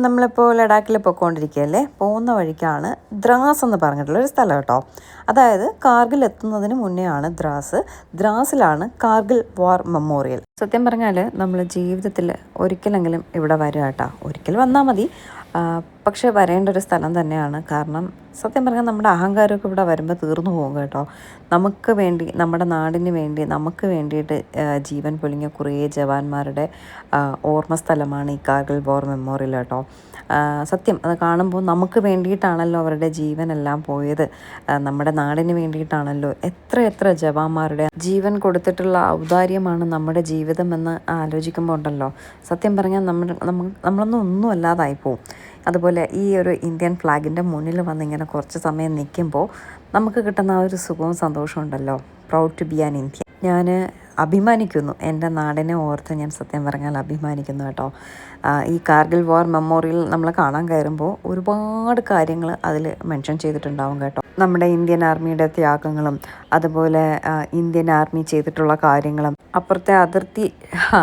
നമ്മളിപ്പോൾ ലഡാക്കിൽ പൊയ്ക്കൊണ്ടിരിക്കുകയല്ലേ, പോകുന്ന വഴിക്കാണ് ദ്രാസ് എന്ന് പറഞ്ഞിട്ടുള്ളൊരു സ്ഥലം കേട്ടോ. അതായത് കാർഗിൽ എത്തുന്നതിന് മുന്നേ ആണ് ദ്രാസിലാണ് കാർഗിൽ വാർ മെമ്മോറിയൽ. സത്യം പറഞ്ഞാൽ നമ്മൾ ജീവിതത്തിൽ ഒരിക്കലെങ്കിലും ഇവിടെ വരിക കേട്ടോ. ഒരിക്കൽ വന്നാൽ മതി, പക്ഷേ വരേണ്ട ഒരു സ്ഥലം തന്നെയാണ്. കാരണം സത്യം പറഞ്ഞാൽ നമ്മുടെ അഹങ്കാരമൊക്കെ ഇവിടെ വരുമ്പോൾ തീർന്നു പോകും കേട്ടോ. നമുക്ക് വേണ്ടി, നമ്മുടെ നാടിന് വേണ്ടി, നമുക്ക് വേണ്ടിയിട്ട് ജീവൻ പൊലിഞ്ഞ കുറേ ജവാന്മാരുടെ ഓർമ്മ സ്ഥലമാണ് ഈ കാർഗിൽ വാർ മെമ്മോറിയൽ കേട്ടോ. സത്യം അത് കാണുമ്പോൾ നമുക്ക് വേണ്ടിയിട്ടാണല്ലോ അവരുടെ ജീവനെല്ലാം പോയത്, നമ്മുടെ നാടിന് വേണ്ടിയിട്ടാണല്ലോ. എത്ര ജവാന്മാരുടെ ജീവൻ കൊടുത്തിട്ടുള്ള ഔദാര്യമാണ് നമ്മുടെ ജീവിതമെന്ന് ആലോചിക്കുമ്പോൾ ഉണ്ടല്ലോ, സത്യം പറഞ്ഞാൽ നമ്മളൊന്നും ഒന്നും അല്ലാതായി പോവും. അതുപോലെ ഈ ഒരു ഇന്ത്യൻ ഫ്ലാഗിൻ്റെ മുന്നിൽ വന്നിങ്ങനെ കുറച്ച് സമയം നിൽക്കുമ്പോൾ നമുക്ക് കിട്ടുന്ന ആ ഒരു സുഖവും സന്തോഷവും ഉണ്ടല്ലോ. Proud to be an Indian. ഞാൻ അഭിമാനിക്കുന്നു, എൻ്റെ നാടിനെ ഓർത്ത് ഞാൻ സത്യം പറഞ്ഞാൽ അഭിമാനിക്കുന്നു കേട്ടോ. ഈ കാർഗിൽ വാർ മെമ്മോറിയൽ നമ്മൾ കാണാൻ കയറുമ്പോൾ ഒരുപാട് കാര്യങ്ങൾ അതിൽ മെൻഷൻ ചെയ്തിട്ടുണ്ടാവും കേട്ടോ. നമ്മുടെ ഇന്ത്യൻ ആർമിയുടെ ത്യാഗങ്ങളും അതുപോലെ ഇന്ത്യൻ ആർമി ചെയ്തിട്ടുള്ള കാര്യങ്ങളും അപ്പുറത്തെ അതിർത്തി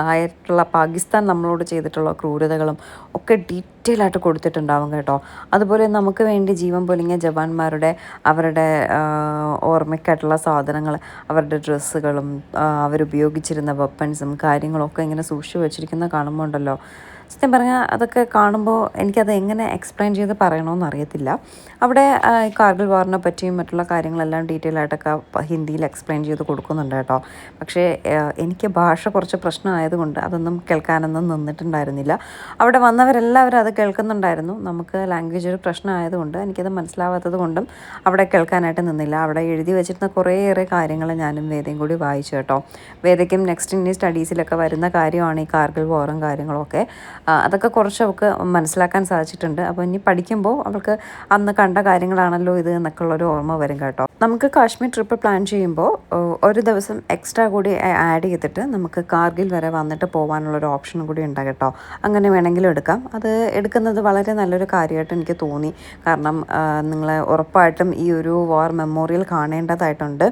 ആയിട്ടുള്ള പാകിസ്ഥാൻ നമ്മളോട് ചെയ്തിട്ടുള്ള ക്രൂരതകളും ഒക്കെ ഡീറ്റെയിൽ ആയിട്ട് കൊടുത്തിട്ടുണ്ടാവും കേട്ടോ. അതുപോലെ നമുക്ക് വേണ്ടി ജീവൻ പൊലിഞ്ഞ ജവാന്മാരുടെ അവരുടെ ഓർമ്മയ്ക്കായിട്ടുള്ള സാധനങ്ങൾ, അവരുടെ ഡ്രസ്സുകളും അവരുപയോഗിച്ചിരുന്ന വെപ്പൺസും കാര്യങ്ങളൊക്കെ ഇങ്ങനെ സൂക്ഷിച്ചു വെച്ചിരിക്കുന്ന കാണുമ്പോൾ ഉണ്ടല്ലോ, സത്യം പറഞ്ഞാൽ അതൊക്കെ കാണുമ്പോൾ എനിക്കത് എങ്ങനെ എക്സ്പ്ലെയിൻ ചെയ്ത് പറയണമെന്ന് അറിയത്തില്ല. അവിടെ കാർഗിൽ വാറിനെ പറ്റിയും മറ്റുള്ള കാര്യങ്ങളെല്ലാം ഡീറ്റെയിൽ ആയിട്ടൊക്കെ ഹിന്ദിയിൽ എക്സ്പ്ലെയിൻ ചെയ്ത് കൊടുക്കുന്നുണ്ട് കേട്ടോ. പക്ഷേ എനിക്ക് ഭാഷ കുറച്ച് പ്രശ്നമായതുകൊണ്ട് അതൊന്നും കേൾക്കാനൊന്നും നിന്നിട്ടുണ്ടായിരുന്നില്ല. അവിടെ വന്നവരെല്ലാവരും അത് കേൾക്കുന്നുണ്ടായിരുന്നു. നമുക്ക് ലാംഗ്വേജ് ഒരു പ്രശ്നമായതുകൊണ്ട് എനിക്കത് മനസ്സിലാവാത്തത് കൊണ്ടും അവിടെ കേൾക്കാനായിട്ട് നിന്നില്ല. അവിടെ എഴുതി വെച്ചിരുന്ന കുറേയേറെ കാര്യങ്ങൾ ഞാനും വേദയും കൂടി വായിച്ചു കേട്ടോ. വേദയ്ക്കും നെക്സ്റ്റ് ഇനി സ്റ്റഡീസിലൊക്കെ വരുന്ന കാര്യമാണ് ഈ കാർഗിൽ വാറും കാര്യങ്ങളൊക്കെ. അതൊക്കെ കുറച്ച് അവൾക്ക് മനസ്സിലാക്കാൻ സാധിച്ചിട്ടുണ്ട്. അപ്പോൾ ഇനി പഠിക്കുമ്പോൾ അവൾക്ക് അന്ന് കണ്ട കാര്യങ്ങളാണല്ലോ ഇത് എന്നൊക്കെ ഉള്ളൊരു ഓർമ്മ വരും കേട്ടോ. നമുക്ക് കാശ്മീർ ട്രിപ്പ് പ്ലാൻ ചെയ്യുമ്പോൾ ഒരു ദിവസം എക്സ്ട്രാ കൂടി ആഡ് ചെയ്തിട്ട് നമുക്ക് കാർഗിൽ വരെ വന്നിട്ട് പോകാനുള്ളൊരു ഓപ്ഷനും കൂടി ഉണ്ട് കേട്ടോ. അങ്ങനെ വേണമെങ്കിലും എടുക്കാം. അത് എടുക്കുന്നത് വളരെ നല്ലൊരു കാര്യമായിട്ട് എനിക്ക് തോന്നി. കാരണം നിങ്ങൾ ഉറപ്പായിട്ടും ഈ ഒരു വാർ മെമ്മോറിയൽ കാണേണ്ടതായിട്ടുണ്ട്.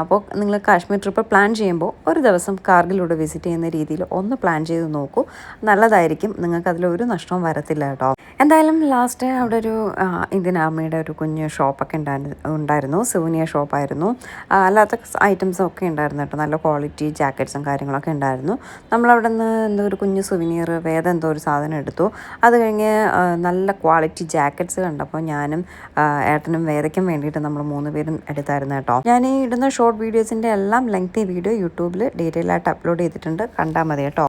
അപ്പോൾ നിങ്ങൾ കാശ്മീർ ട്രിപ്പ് പ്ലാൻ ചെയ്യുമ്പോൾ ഒരു ദിവസം കാർഗിലൂടെ വിസിറ്റ് ചെയ്യുന്ന രീതിയിൽ ഒന്ന് പ്ലാൻ ചെയ്ത് നോക്കൂ. നല്ലതായിരിക്കും, നിങ്ങൾക്ക് അതിലൊരു നഷ്ടവും വരത്തില്ല കേട്ടോ. എന്തായാലും ലാസ്റ്റ് അവിടെ ഒരു ഇന്ത്യൻ ആർമിയുടെ ഒരു കുഞ്ഞ് ഷോപ്പൊക്കെ ഉണ്ടായിരുന്നു. സുവനിയർ ഷോപ്പായിരുന്നു. അല്ലാത്ത ഐറ്റംസും ഒക്കെ ഉണ്ടായിരുന്നു കേട്ടോ. നല്ല ക്വാളിറ്റി ജാക്കറ്റ്സും കാര്യങ്ങളൊക്കെ ഉണ്ടായിരുന്നു. നമ്മളവിടെ നിന്ന് എന്തോ ഒരു കുഞ്ഞ് സുവനിയർ എന്തോ ഒരു സാധനം എടുത്തു. അത് കഴിഞ്ഞ് നല്ല ക്വാളിറ്റി ജാക്കറ്റ്സ് കണ്ടപ്പോൾ ഞാനും ഏട്ടനും വേദയ്ക്കും വേണ്ടിയിട്ട് നമ്മൾ 3 പേരും എടുത്തായിരുന്നു കേട്ടോ. ഞാൻ ഈ ഇടുന്ന ഷോർട്ട് വീഡിയോസിൻ്റെ എല്ലാം ലെങ്തി വീഡിയോ യൂട്യൂബിൽ ഡീറ്റെയിൽ ആയിട്ട് അപ്ലോഡ് ചെയ്തിട്ടുണ്ട്, കണ്ടാൽ മതി കേട്ടോ.